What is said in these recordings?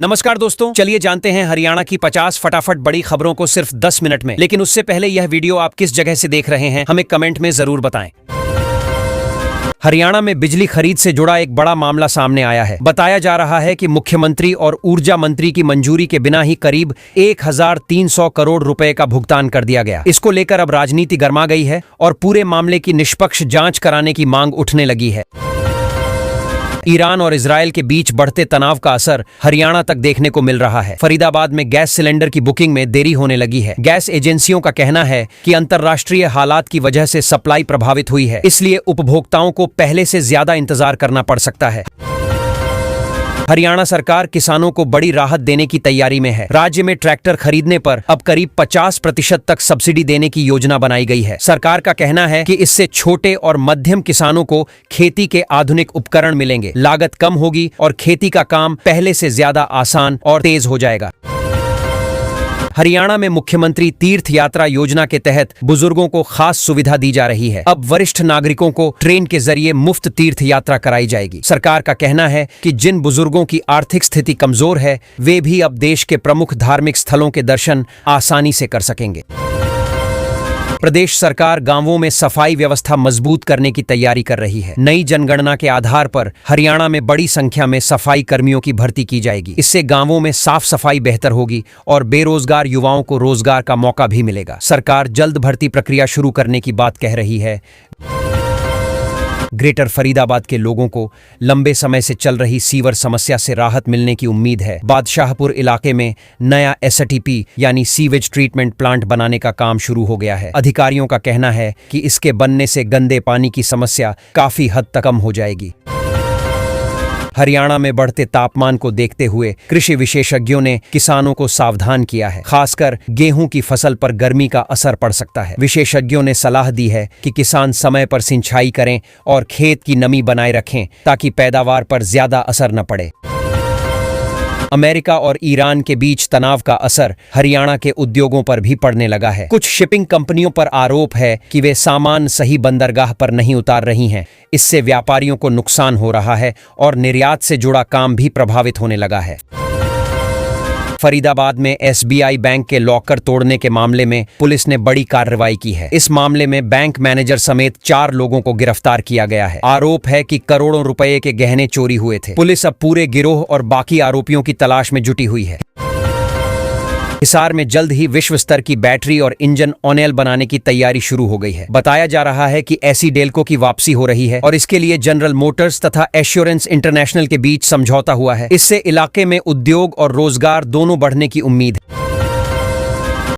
नमस्कार दोस्तों, चलिए जानते हैं हरियाणा की 50 फटाफट बड़ी खबरों को सिर्फ 10 मिनट में। लेकिन उससे पहले यह वीडियो आप किस जगह से देख रहे हैं हमें कमेंट में जरूर बताएं। हरियाणा में बिजली खरीद से जुड़ा एक बड़ा मामला सामने आया है। बताया जा रहा है कि मुख्यमंत्री और ऊर्जा मंत्री की मंजूरी के बिना ही करीब 1300 करोड़ रुपए का भुगतान कर दिया गया। इसको लेकर अब राजनीति गर्मा गई है और पूरे मामले की निष्पक्ष जांच कराने की मांग उठने लगी है। ईरान और इजरायल के बीच बढ़ते तनाव का असर हरियाणा तक देखने को मिल रहा है। फरीदाबाद में गैस सिलेंडर की बुकिंग में देरी होने लगी है। गैस एजेंसियों का कहना है कि अंतर्राष्ट्रीय हालात की वजह से सप्लाई प्रभावित हुई है, इसलिए उपभोक्ताओं को पहले से ज्यादा इंतजार करना पड़ सकता है। हरियाणा सरकार किसानों को बड़ी राहत देने की तैयारी में है। राज्य में ट्रैक्टर खरीदने पर अब करीब 50% तक सब्सिडी देने की योजना बनाई गई है। सरकार का कहना है कि इससे छोटे और मध्यम किसानों को खेती के आधुनिक उपकरण मिलेंगे, लागत कम होगी और खेती का काम पहले से ज्यादा आसान और तेज हो जाएगा। हरियाणा में मुख्यमंत्री तीर्थ यात्रा योजना के तहत बुजुर्गों को खास सुविधा दी जा रही है। अब वरिष्ठ नागरिकों को ट्रेन के जरिए मुफ्त तीर्थ यात्रा कराई जाएगी। सरकार का कहना है कि जिन बुजुर्गों की आर्थिक स्थिति कमजोर है वे भी अब देश के प्रमुख धार्मिक स्थलों के दर्शन आसानी से कर सकेंगे। प्रदेश सरकार गांवों में सफाई व्यवस्था मजबूत करने की तैयारी कर रही है। नई जनगणना के आधार पर हरियाणा में बड़ी संख्या में सफाई कर्मियों की भर्ती की जाएगी। इससे गांवों में साफ सफाई बेहतर होगी और बेरोजगार युवाओं को रोजगार का मौका भी मिलेगा। सरकार जल्द भर्ती प्रक्रिया शुरू करने की बात कह रही है। ग्रेटर फरीदाबाद के लोगों को लंबे समय से चल रही सीवर समस्या से राहत मिलने की उम्मीद है। बादशाहपुर इलाके में नया एसटीपी यानी सीवेज ट्रीटमेंट प्लांट बनाने का काम शुरू हो गया है। अधिकारियों का कहना है कि इसके बनने से गंदे पानी की समस्या काफी हद तक कम हो जाएगी। हरियाणा में बढ़ते तापमान को देखते हुए कृषि विशेषज्ञों ने किसानों को सावधान किया है। खासकर गेहूं की फसल पर गर्मी का असर पड़ सकता है। विशेषज्ञों ने सलाह दी है कि किसान समय पर सिंचाई करें और खेत की नमी बनाए रखें ताकि पैदावार पर ज्यादा असर न पड़े। अमेरिका और ईरान के बीच तनाव का असर हरियाणा के उद्योगों पर भी पड़ने लगा है। कुछ शिपिंग कंपनियों पर आरोप है कि वे सामान सही बंदरगाह पर नहीं उतार रही हैं। इससे व्यापारियों को नुकसान हो रहा है और निर्यात से जुड़ा काम भी प्रभावित होने लगा है। फरीदाबाद में एसबीआई बैंक के लॉकर तोड़ने के मामले में पुलिस ने बड़ी कार्रवाई की है। इस मामले में बैंक मैनेजर समेत 4 लोगों को गिरफ्तार किया गया है। आरोप है कि करोड़ों रुपए के गहने चोरी हुए थे। पुलिस अब पूरे गिरोह और बाकी आरोपियों की तलाश में जुटी हुई है। हिसार में जल्द ही विश्व स्तर की बैटरी और इंजन ऑयल बनाने की तैयारी शुरू हो गई है। बताया जा रहा है कि ऐसी डेल्को की वापसी हो रही है और इसके लिए जनरल मोटर्स तथा एश्योरेंस इंटरनेशनल के बीच समझौता हुआ है। इससे इलाके में उद्योग और रोजगार दोनों बढ़ने की उम्मीद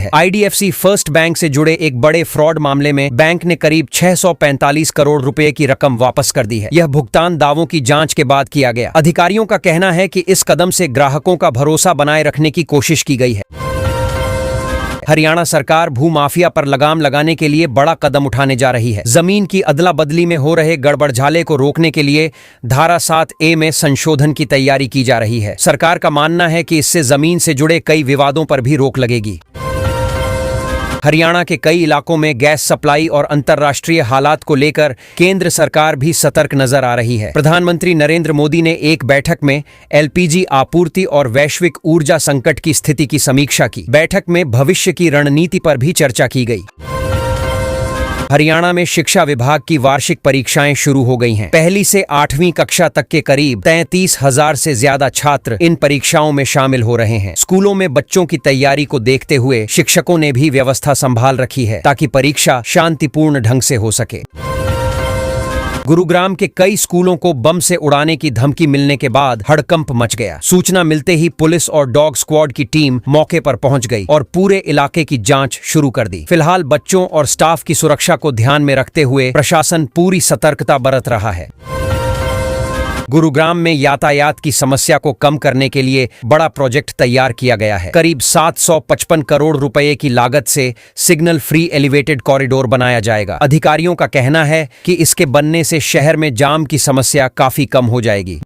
है। आईडीएफसी फर्स्ट बैंक से जुड़े एक बड़े फ्रॉड मामले में बैंक ने करीब 645 करोड़ रुपए की रकम वापस कर दी है। यह भुगतान दावों की जांच के बाद किया गया। अधिकारियों का कहना है कि इस कदम से ग्राहकों का भरोसा बनाए रखने की कोशिश की गई है। हरियाणा सरकार भूमाफिया पर लगाम लगाने के लिए बड़ा कदम उठाने जा रही है। जमीन की अदला बदली में हो रहे गड़बड़झाले को रोकने के लिए धारा 7A में संशोधन की तैयारी की जा रही है। सरकार का मानना है कि इससे जमीन से जुड़े कई विवादों पर भी रोक लगेगी। हरियाणा के कई इलाकों में गैस सप्लाई और अंतर्राष्ट्रीय हालात को लेकर केंद्र सरकार भी सतर्क नजर आ रही है। प्रधानमंत्री नरेंद्र मोदी ने एक बैठक में एलपीजी आपूर्ति और वैश्विक ऊर्जा संकट की स्थिति की समीक्षा की। बैठक में भविष्य की रणनीति पर भी चर्चा की गई। हरियाणा में शिक्षा विभाग की वार्षिक परीक्षाएं शुरू हो गई हैं। 1ली से 8वीं कक्षा तक के करीब 33,000 से ज्यादा छात्र इन परीक्षाओं में शामिल हो रहे हैं। स्कूलों में बच्चों की तैयारी को देखते हुए शिक्षकों ने भी व्यवस्था संभाल रखी है ताकि परीक्षा शांतिपूर्ण ढंग से हो सके। गुरुग्राम के कई स्कूलों को बम से उड़ाने की धमकी मिलने के बाद हड़कंप मच गया। सूचना मिलते ही पुलिस और डॉग स्क्वाड की टीम मौके पर पहुंच गई और पूरे इलाके की जांच शुरू कर दी। फिलहाल बच्चों और स्टाफ की सुरक्षा को ध्यान में रखते हुए प्रशासन पूरी सतर्कता बरत रहा है। गुरुग्राम में यातायात की समस्या को कम करने के लिए बड़ा प्रोजेक्ट तैयार किया गया है। करीब 755 करोड़ रुपए की लागत से सिग्नल फ्री एलिवेटेड कॉरिडोर बनाया जाएगा। अधिकारियों का कहना है कि इसके बनने से शहर में जाम की समस्या काफी कम हो जाएगी।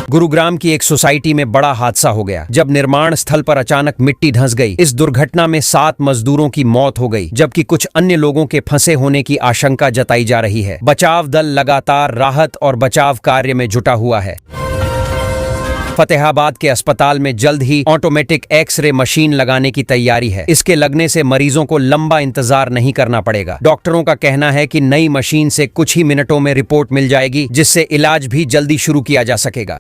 गुरुग्राम की एक सोसाइटी में बड़ा हादसा हो गया जब निर्माण स्थल पर अचानक मिट्टी धंस गई। इस दुर्घटना में 7 मजदूरों की मौत हो गई जबकि कुछ अन्य लोगों के फंसे होने की आशंका जताई जा रही है। बचाव दल लगातार राहत और बचाव कार्य में जुटा हुआ है। फतेहाबाद के अस्पताल में जल्द ही ऑटोमेटिक एक्स-रे मशीन लगाने की तैयारी है। इसके लगने से मरीजों को लंबा इंतजार नहीं करना पड़ेगा। डॉक्टरों का कहना है कि नई मशीन से कुछ ही मिनटों में रिपोर्ट मिल जाएगी, जिससे इलाज भी जल्दी शुरू किया जा सकेगा।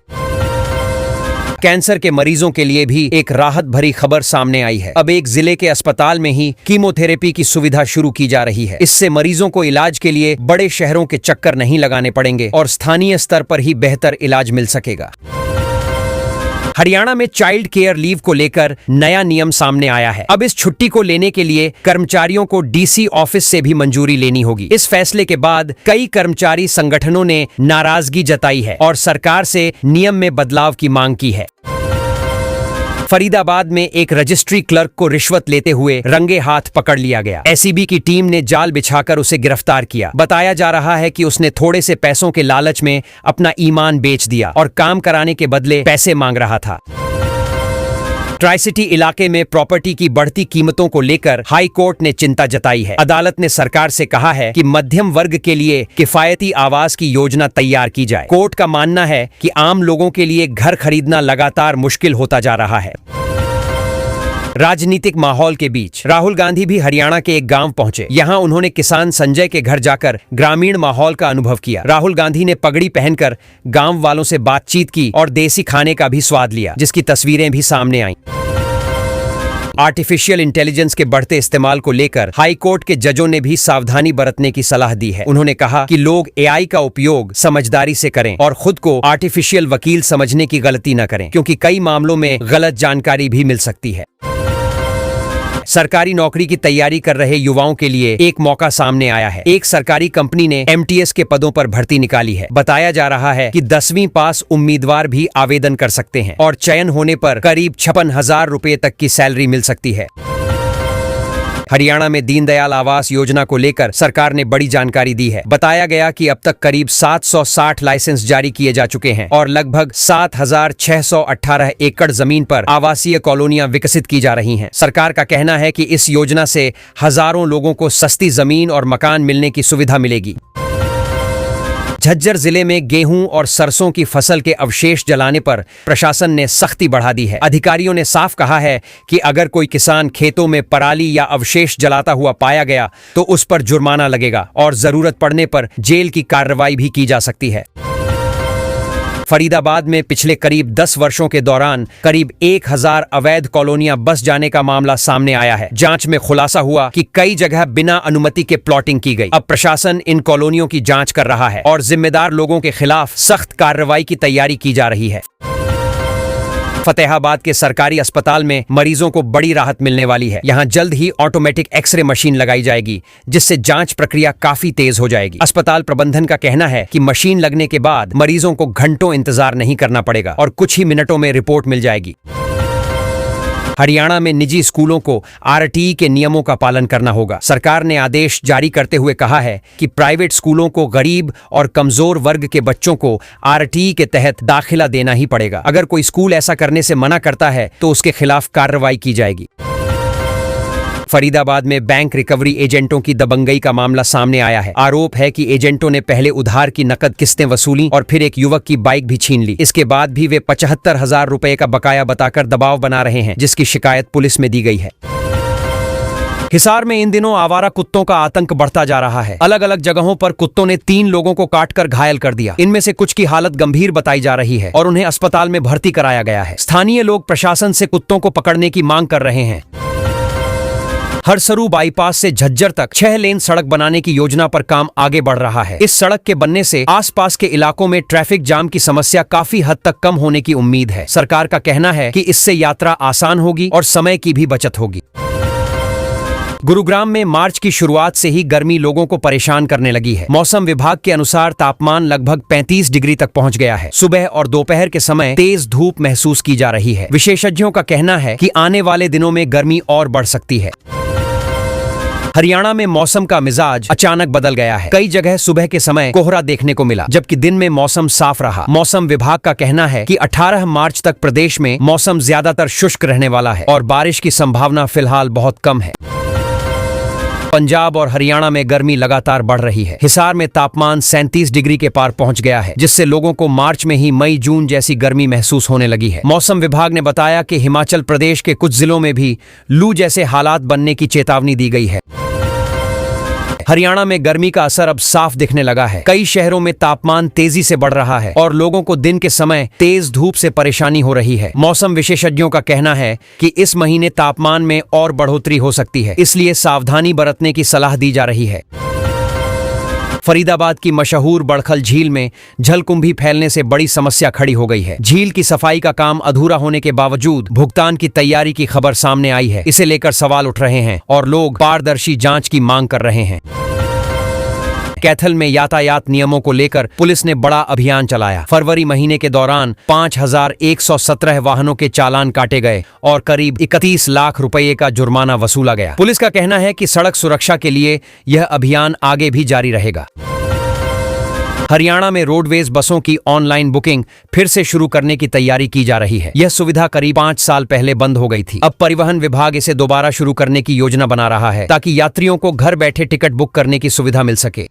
कैंसर के मरीजों के लिए भी एक राहत भरी खबर सामने आई है। अब एक जिले के अस्पताल में ही कीमोथेरेपी की सुविधा शुरू की जा रही है। इससे मरीजों को इलाज के लिए बड़े शहरों के चक्कर नहीं लगाने पड़ेंगे और स्थानीय स्तर पर ही बेहतर इलाज मिल सकेगा। हरियाणा में चाइल्ड केयर लीव को लेकर नया नियम सामने आया है। अब इस छुट्टी को लेने के लिए कर्मचारियों को डीसी ऑफिस से भी मंजूरी लेनी होगी। इस फैसले के बाद कई कर्मचारी संगठनों ने नाराजगी जताई है और सरकार से नियम में बदलाव की मांग की है। फरीदाबाद में एक रजिस्ट्री क्लर्क को रिश्वत लेते हुए रंगे हाथ पकड़ लिया गया। एसीबी की टीम ने जाल बिछाकर उसे गिरफ्तार किया। बताया जा रहा है कि उसने थोड़े से पैसों के लालच में अपना ईमान बेच दिया और काम कराने के बदले पैसे मांग रहा था। ट्राई सिटी इलाके में प्रॉपर्टी की बढ़ती कीमतों को लेकर हाई कोर्ट ने चिंता जताई है। अदालत ने सरकार से कहा है कि मध्यम वर्ग के लिए किफायती आवास की योजना तैयार की जाए। कोर्ट का मानना है कि आम लोगों के लिए घर खरीदना लगातार मुश्किल होता जा रहा है। राजनीतिक माहौल के बीच राहुल गांधी भी हरियाणा के एक गांव पहुंचे। यहां उन्होंने किसान संजय के घर जाकर ग्रामीण माहौल का अनुभव किया। राहुल गांधी ने पगड़ी पहनकर गांव वालों से बातचीत की और देसी खाने का भी स्वाद लिया, जिसकी तस्वीरें भी सामने आईं। आर्टिफिशियल इंटेलिजेंस के बढ़ते इस्तेमाल को लेकर हाई कोर्ट के जजों ने भी सावधानी बरतने की सलाह दी है। उन्होंने कहा कि लोग एआई का उपयोग समझदारी से करें और खुद को आर्टिफिशियल वकील समझने की गलती न करें, क्योंकि कई मामलों में गलत जानकारी भी मिल सकती है। सरकारी नौकरी की तैयारी कर रहे युवाओं के लिए एक मौका सामने आया है। एक सरकारी कंपनी ने एमटीएस के पदों पर भर्ती निकाली है। बताया जा रहा है कि 10वीं पास उम्मीदवार भी आवेदन कर सकते हैं और चयन होने पर करीब 56,000 रुपए तक की सैलरी मिल सकती है। हरियाणा में दीनदयाल आवास योजना को लेकर सरकार ने बड़ी जानकारी दी है। बताया गया कि अब तक करीब 760 लाइसेंस जारी किए जा चुके हैं और लगभग 7,618 एकड़ जमीन पर आवासीय कॉलोनियां विकसित की जा रही हैं। सरकार का कहना है कि इस योजना से हजारों लोगों को सस्ती जमीन और मकान मिलने की सुविधा मिलेगी। झज्जर जिले में गेहूं और सरसों की फसल के अवशेष जलाने पर प्रशासन ने सख्ती बढ़ा दी है। अधिकारियों ने साफ कहा है कि अगर कोई किसान खेतों में पराली या अवशेष जलाता हुआ पाया गया तो उस पर जुर्माना लगेगा और जरूरत पड़ने पर जेल की कार्रवाई भी की जा सकती है। फरीदाबाद में पिछले करीब 10 वर्षों के दौरान करीब 1000 अवैध कॉलोनियां बस जाने का मामला सामने आया है। जांच में खुलासा हुआ कि कई जगह बिना अनुमति के प्लॉटिंग की गई। अब प्रशासन इन कॉलोनियों की जांच कर रहा है और जिम्मेदार लोगों के खिलाफ सख्त कार्रवाई की तैयारी की जा रही है। फतेहाबाद के सरकारी अस्पताल में मरीजों को बड़ी राहत मिलने वाली है। यहां जल्द ही ऑटोमेटिक एक्सरे मशीन लगाई जाएगी, जिससे जांच प्रक्रिया काफी तेज हो जाएगी। अस्पताल प्रबंधन का कहना है कि मशीन लगने के बाद मरीजों को घंटों इंतजार नहीं करना पड़ेगा और कुछ ही मिनटों में रिपोर्ट मिल जाएगी। हरियाणा में निजी स्कूलों को आरटीई के नियमों का पालन करना होगा। सरकार ने आदेश जारी करते हुए कहा है कि प्राइवेट स्कूलों को गरीब और कमजोर वर्ग के बच्चों को आरटीई के तहत दाखिला देना ही पड़ेगा। अगर कोई स्कूल ऐसा करने से मना करता है तो उसके खिलाफ कार्रवाई की जाएगी। फरीदाबाद में बैंक रिकवरी एजेंटों की दबंगई का मामला सामने आया है। आरोप है कि एजेंटों ने पहले उधार की नकद किस्तें वसूली और फिर एक युवक की बाइक भी छीन ली। इसके बाद भी वे 75,000 रुपए का बकाया बताकर दबाव बना रहे हैं, जिसकी शिकायत पुलिस में दी गई है। हिसार में इन दिनों आवारा कुत्तों का आतंक बढ़ता जा रहा है। अलग अलग जगहों पर कुत्तों ने 3 लोगों को काटकर घायल कर दिया। इनमें से कुछ की हालत गंभीर बताई जा रही है और उन्हें अस्पताल में भर्ती कराया गया है। स्थानीय लोग प्रशासन से कुत्तों को पकड़ने की मांग कर रहे हैं। हरसरू बाईपास से झज्जर तक 6 लेन सड़क बनाने की योजना पर काम आगे बढ़ रहा है। इस सड़क के बनने से आसपास के इलाकों में ट्रैफिक जाम की समस्या काफी हद तक कम होने की उम्मीद है। सरकार का कहना है कि इससे यात्रा आसान होगी और समय की भी बचत होगी। गुरुग्राम में मार्च की शुरुआत से ही गर्मी लोगों को परेशान करने लगी है। मौसम विभाग के अनुसार तापमान लगभग 35 डिग्री तक पहुंच गया है। सुबह और दोपहर के समय तेज धूप महसूस की जा रही है। विशेषज्ञों का कहना है कि आने वाले दिनों में गर्मी और बढ़ सकती है। हरियाणा में मौसम का मिजाज अचानक बदल गया है। कई जगह सुबह के समय कोहरा देखने को मिला, जबकि दिन में मौसम साफ रहा। मौसम विभाग का कहना है कि 18 मार्च तक प्रदेश में मौसम ज्यादातर शुष्क रहने वाला है और बारिश की संभावना फिलहाल बहुत कम है। पंजाब और हरियाणा में गर्मी लगातार बढ़ रही है। हिसार में तापमान 37 डिग्री के पार पहुंच गया है, जिससे लोगों को मार्च में ही मई जून जैसी गर्मी महसूस होने लगी है। मौसम विभाग ने बताया कि हिमाचल प्रदेश के कुछ जिलों में भी लू जैसे हालात बनने की चेतावनी दी गई है। हरियाणा में गर्मी का असर अब साफ दिखने लगा है। कई शहरों में तापमान तेजी से बढ़ रहा है और लोगों को दिन के समय तेज धूप से परेशानी हो रही है। मौसम विशेषज्ञों का कहना है कि इस महीने तापमान में और बढ़ोतरी हो सकती है, इसलिए सावधानी बरतने की सलाह दी जा रही है। फरीदाबाद की मशहूर बड़खल झील में जलकुंभी फैलने से बड़ी समस्या खड़ी हो गई है। झील की सफाई का काम अधूरा होने के बावजूद भुगतान की तैयारी की खबर सामने आई है। इसे लेकर सवाल उठ रहे हैं और लोग पारदर्शी जांच की मांग कर रहे हैं। कैथल में यातायात नियमों को लेकर पुलिस ने बड़ा अभियान चलाया। फरवरी महीने के दौरान 5117 वाहनों के चालान काटे गए और करीब 31 लाख रुपए का जुर्माना वसूला गया। पुलिस का कहना है कि सड़क सुरक्षा के लिए यह अभियान आगे भी जारी रहेगा। हरियाणा में रोडवेज बसों की ऑनलाइन बुकिंग फिर से शुरू करने की तैयारी की जा रही है। यह सुविधा करीब 5 साल पहले बंद हो गई थी। अब परिवहन विभाग इसे दोबारा शुरू करने की योजना बना रहा है ताकि यात्रियों को घर बैठे टिकट बुक करने की सुविधा मिल सके।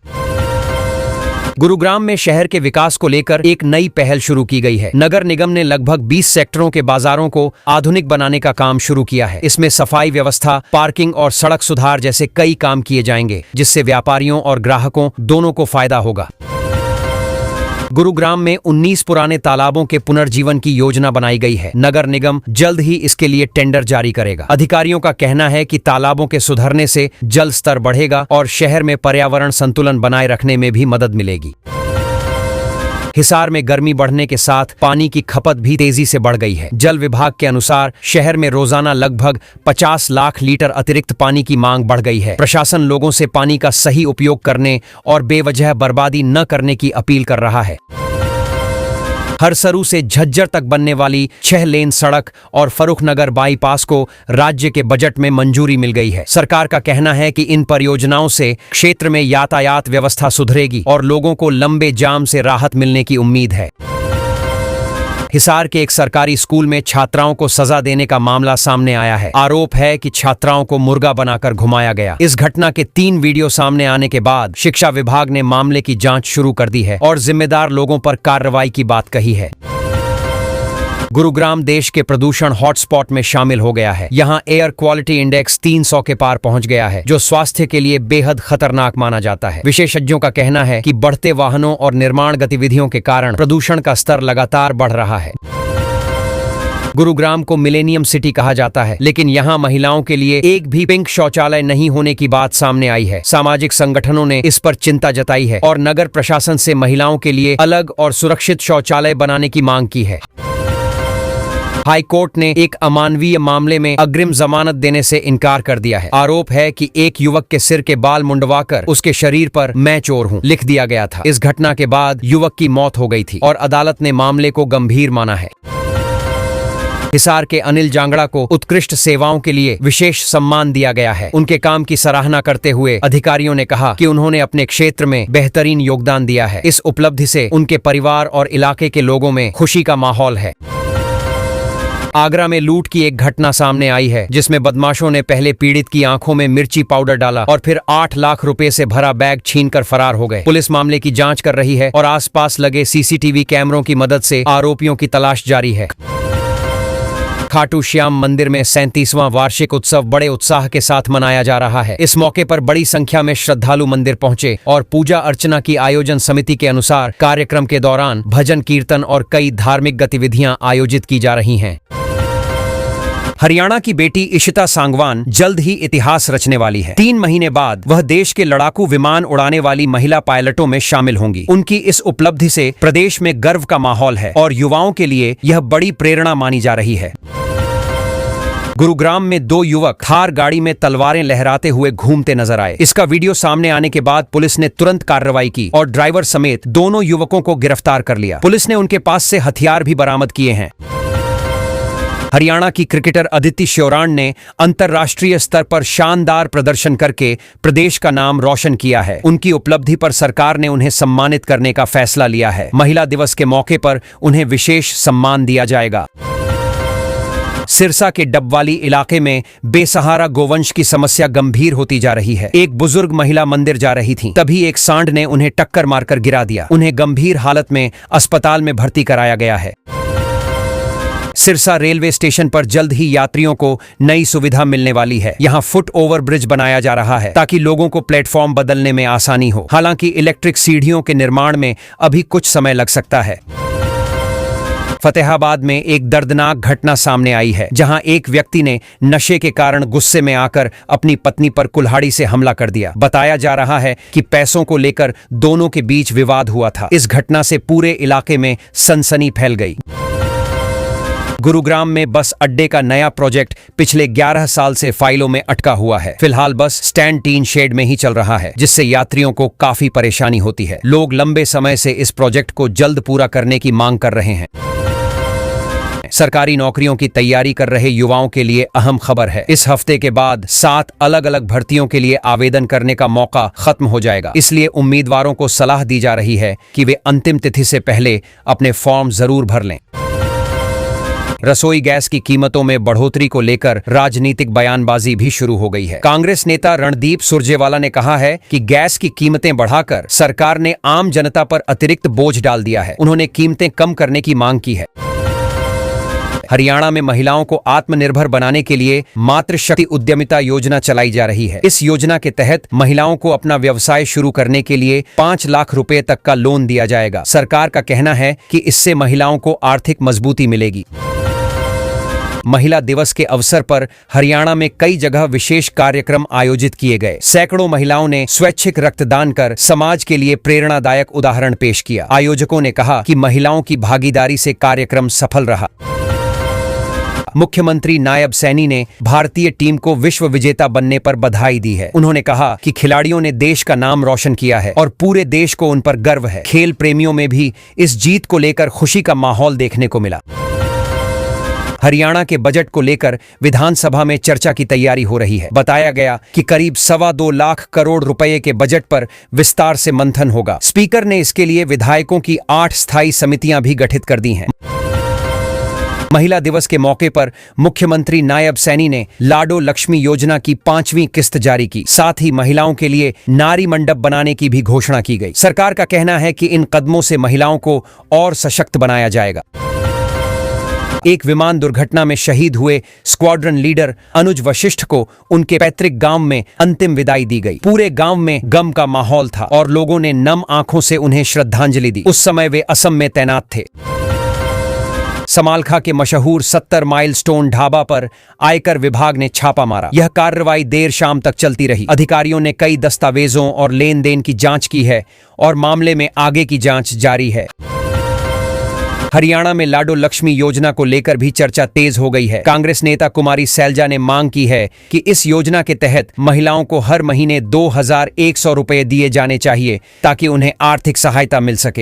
गुरुग्राम में शहर के विकास को लेकर एक नई पहल शुरू की गई है। नगर निगम ने लगभग 20 सेक्टरों के बाजारों को आधुनिक बनाने का काम शुरू किया है। इसमें सफाई व्यवस्था, पार्किंग और सड़क सुधार जैसे कई काम किए जाएंगे, जिससे व्यापारियों और ग्राहकों दोनों को फायदा होगा। गुरुग्राम में 19 पुराने तालाबों के पुनर्जीवन की योजना बनाई गई है। नगर निगम जल्द ही इसके लिए टेंडर जारी करेगा। अधिकारियों का कहना है कि तालाबों के सुधरने से जल स्तर बढ़ेगा और शहर में पर्यावरण संतुलन बनाए रखने में भी मदद मिलेगी। हिसार में गर्मी बढ़ने के साथ पानी की खपत भी तेजी से बढ़ गई है। जल विभाग के अनुसार शहर में रोजाना लगभग 50 लाख लीटर अतिरिक्त पानी की मांग बढ़ गई है। प्रशासन लोगों से पानी का सही उपयोग करने और बेवजह बर्बादी न करने की अपील कर रहा है। हरसरू से झज्जर तक बनने वाली 6 लेन सड़क और फर्रुखनगर बाईपास को राज्य के बजट में मंजूरी मिल गई है। सरकार का कहना है कि इन परियोजनाओं से क्षेत्र में यातायात व्यवस्था सुधरेगी और लोगों को लंबे जाम से राहत मिलने की उम्मीद है। हिसार के एक सरकारी स्कूल में छात्राओं को सजा देने का मामला सामने आया है। आरोप है कि छात्राओं को मुर्गा बनाकर घुमाया गया। इस घटना के 3 वीडियो सामने आने के बाद शिक्षा विभाग ने मामले की जांच शुरू कर दी है और जिम्मेदार लोगों पर कार्रवाई की बात कही है। गुरुग्राम देश के प्रदूषण हॉटस्पॉट में शामिल हो गया है। यहाँ एयर क्वालिटी इंडेक्स 300 के पार पहुंच गया है, जो स्वास्थ्य के लिए बेहद खतरनाक माना जाता है। विशेषज्ञों का कहना है कि बढ़ते वाहनों और निर्माण गतिविधियों के कारण प्रदूषण का स्तर लगातार बढ़ रहा है। गुरुग्राम को मिलेनियम सिटी कहा जाता है, लेकिन यहाँ महिलाओं के लिए एक भी पिंक शौचालय नहीं होने की बात सामने आई है। सामाजिक संगठनों ने इस पर चिंता जताई है और नगर प्रशासन से महिलाओं के लिए अलग और सुरक्षित शौचालय बनाने की मांग की है। हाई कोर्ट ने एक अमानवीय मामले में अग्रिम जमानत देने से इनकार कर दिया है। आरोप है कि एक युवक के सिर के बाल मुंडवाकर उसके शरीर पर "मैं चोर हूं" लिख दिया गया था। इस घटना के बाद युवक की मौत हो गई थी और अदालत ने मामले को गंभीर माना है। हिसार के अनिल जांगड़ा को उत्कृष्ट सेवाओं के लिए विशेष सम्मान दिया गया है। उनके काम की सराहना करते हुए अधिकारियों ने कहा कि उन्होंने अपने क्षेत्र में बेहतरीन योगदान दिया है। इस उपलब्धि से उनके परिवार और इलाके के लोगों में खुशी का माहौल है। आगरा में लूट की एक घटना सामने आई है, जिसमें बदमाशों ने पहले पीड़ित की आंखों में मिर्ची पाउडर डाला और फिर 8 लाख रुपए से भरा बैग छीनकर फरार हो गए। पुलिस मामले की जांच कर रही है और आसपास लगे सीसीटीवी कैमरों की मदद से आरोपियों की तलाश जारी है। खाटू श्याम मंदिर में 37वां वार्षिक उत्सव बड़े उत्साह के साथ मनाया जा रहा है। इस मौके पर बड़ी संख्या में श्रद्धालु मंदिर पहुंचे और पूजा अर्चना की आयोजन समिति के अनुसार कार्यक्रम के दौरान भजन कीर्तन और कई धार्मिक गतिविधियां आयोजित की जा रही हैं। हरियाणा की बेटी इशिता सांगवान जल्द ही इतिहास रचने वाली है। 3 महीने बाद वह देश के लड़ाकू विमान उड़ाने वाली महिला पायलटों में शामिल होंगी। उनकी इस उपलब्धि से प्रदेश में गर्व का माहौल है और युवाओं के लिए यह बड़ी प्रेरणा मानी जा रही है। गुरुग्राम में 2 युवक थार गाड़ी में तलवारें लहराते हुए घूमते नजर आए। इसका वीडियो सामने आने के बाद पुलिस ने तुरंत कार्रवाई की और ड्राइवर समेत दोनों युवकों को गिरफ्तार कर लिया। पुलिस ने उनके पास से हथियार भी बरामद किए हैं। हरियाणा की क्रिकेटर अदिति श्योराण ने अंतर्राष्ट्रीय स्तर पर शानदार प्रदर्शन करके प्रदेश का नाम रोशन किया है। उनकी उपलब्धि पर सरकार ने उन्हें सम्मानित करने का फैसला लिया है। महिला दिवस के मौके पर उन्हें विशेष सम्मान दिया जाएगा। सिरसा के डबवाली इलाके में बेसहारा गोवंश की समस्या गंभीर होती जा रही है। एक बुजुर्ग महिला मंदिर जा रही थी, तभी एक सांड ने उन्हें टक्कर मारकर गिरा दिया। उन्हें गंभीर हालत में अस्पताल में भर्ती कराया गया है। सिरसा रेलवे स्टेशन पर जल्द ही यात्रियों को नई सुविधा मिलने वाली है। यहां फुट ओवर ब्रिज बनाया जा रहा है ताकि लोगों को प्लेटफॉर्म बदलने में आसानी हो। हालांकि इलेक्ट्रिक सीढ़ियों के निर्माण में अभी कुछ समय लग सकता है। फतेहाबाद में एक दर्दनाक घटना सामने आई है, जहां एक व्यक्ति ने नशे के कारण गुस्से में आकर अपनी पत्नी पर कुल्हाड़ी से हमला कर दिया। बताया जा रहा है कि पैसों को लेकर दोनों के बीच विवाद हुआ था। इस घटना से पूरे इलाके में सनसनी फैल गई। गुरुग्राम में बस अड्डे का नया प्रोजेक्ट पिछले 11 साल से फाइलों में अटका हुआ है। फिलहाल बस स्टैंड टीन शेड में ही चल रहा है, जिससे यात्रियों को काफी परेशानी होती है। लोग लंबे समय से इस प्रोजेक्ट को जल्द पूरा करने की मांग कर रहे हैं। सरकारी नौकरियों की तैयारी कर रहे युवाओं के लिए अहम खबर है। इस हफ्ते के बाद 7 अलग अलग भर्तियों के लिए आवेदन करने का मौका खत्म हो जाएगा। इसलिए उम्मीदवारों को सलाह दी जा रही है कि वे अंतिम तिथि से पहले अपने फॉर्म जरूर भर लें। रसोई गैस की कीमतों में बढ़ोतरी को लेकर राजनीतिक बयानबाजी भी शुरू हो गई है। कांग्रेस नेता रणदीप सुरजेवाला ने कहा है कि गैस की कीमतें बढ़ाकर सरकार ने आम जनता पर अतिरिक्त बोझ डाल दिया है। उन्होंने कीमतें कम करने की मांग की है। हरियाणा में महिलाओं को आत्मनिर्भर बनाने के लिए मातृशक्ति उद्यमिता योजना चलाई जा रही है। इस योजना के तहत महिलाओं को अपना व्यवसाय शुरू करने के लिए 5 लाख रुपए तक का लोन दिया जाएगा। सरकार का कहना है कि इससे महिलाओं को आर्थिक मजबूती मिलेगी। महिला दिवस के अवसर पर हरियाणा में कई जगह विशेष कार्यक्रम आयोजित किए गए। सैकड़ों महिलाओं ने स्वैच्छिक रक्तदान कर समाज के लिए प्रेरणादायक उदाहरण पेश किया। आयोजकों ने कहा कि महिलाओं की भागीदारी से कार्यक्रम सफल रहा। मुख्यमंत्री नायब सैनी ने भारतीय टीम को विश्व विजेता बनने पर बधाई दी है। उन्होंने कहा कि खिलाड़ियों ने देश का नाम रोशन किया है और पूरे देश को उन पर गर्व है। खेल प्रेमियों में भी इस जीत को लेकर खुशी का माहौल देखने को मिला। हरियाणा के बजट को लेकर विधानसभा में चर्चा की तैयारी हो रही है। बताया गया कि करीब 2.25 लाख करोड़ रुपए के बजट पर विस्तार से मंथन होगा। स्पीकर ने इसके लिए विधायकों की 8 स्थायी समितियां भी गठित कर दी हैं। महिला दिवस के मौके पर मुख्यमंत्री नायब सैनी ने लाडो लक्ष्मी योजना की 5वीं किस्त जारी की। साथ ही महिलाओं के लिए नारी मंडप बनाने की भी घोषणा की गई। सरकार का कहना है कि इन कदमों से महिलाओं को और सशक्त बनाया जाएगा। एक विमान दुर्घटना में शहीद हुए स्क्वाड्रन लीडर अनुज वशिष्ठ को उनके पैतृक गांव में अंतिम विदाई दी गई। पूरे गांव में गम का माहौल था और लोगों ने नम आंखों से उन्हें श्रद्धांजलि दी। उस समय वे असम में तैनात थे। समालखा के मशहूर 70 माइलस्टोन ढाबा पर आयकर विभाग ने छापा मारा। यह कार्रवाई देर शाम तक चलती रही। अधिकारियों ने कई दस्तावेजों और लेन देन की जांच की है और मामले में आगे की जांच जारी है। हरियाणा में लाडो लक्ष्मी योजना को लेकर भी चर्चा तेज हो गई है। कांग्रेस नेता कुमारी सैलजा ने मांग की है कि इस योजना के तहत महिलाओं को हर महीने 2100 रुपए दिए जाने चाहिए ताकि उन्हें आर्थिक सहायता मिल सके।